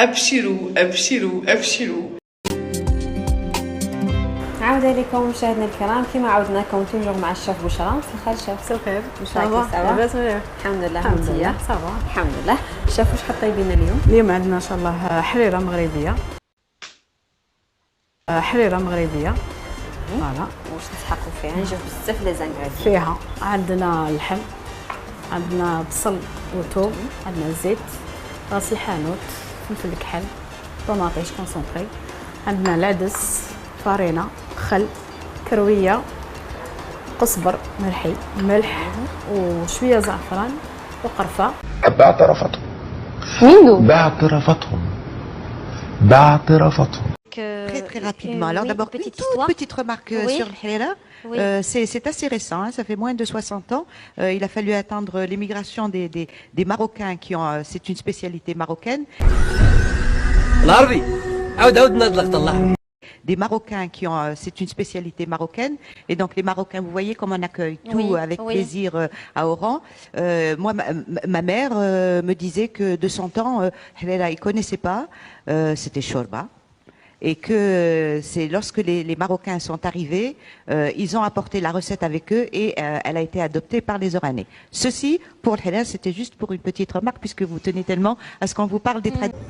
أبشروا أبشروا أبشروا. عودة لكم مشاهدينا الكرام، كما عودناكم توجور مع الشيف بشرى. مساء الخير شيف. سوخير لاباس الحمد لله. الحمد لله صافا الحمد لله. شيف واش حطيبينا اليوم؟ اليوم عندنا ان شاء الله حريره مغربيه. حريره مغربيه فوالا. واش نسحقوا فيها؟ نشوف بزاف لي زانغريديون. فيها عندنا اللحم، عندنا بصل وثوم، عندنا زيت، راس الحانوت، فلفل كحل، طوماطيش كونسونطري، عندنا العدس، فارينه، خل، كرويه، قزبر مرحي، ملح وشويه زعفران وقرفه. باعترافاتهم باعترافاتهم. Très très rapidement. Alors d'abord une toute petite remarque sur le halala. C'est assez récent, hein, ça fait moins de 60 ans. Il a fallu attendre l'émigration des Marocains qui ont, c'est une spécialité marocaine. Des Marocains qui ont, c'est une spécialité marocaine. Et donc les Marocains, vous voyez comme on accueille tout avec plaisir à Oran. Moi, ma mère me disait que de son temps, halala, il connaissait pas, c'était shorba. Et que c'est lorsque les Marocains sont arrivés, ils ont apporté la recette avec eux et elle a été adoptée par les Oranais. Ceci, pour le halal, c'était juste pour une petite remarque puisque vous tenez tellement à ce qu'on vous parle des traditions.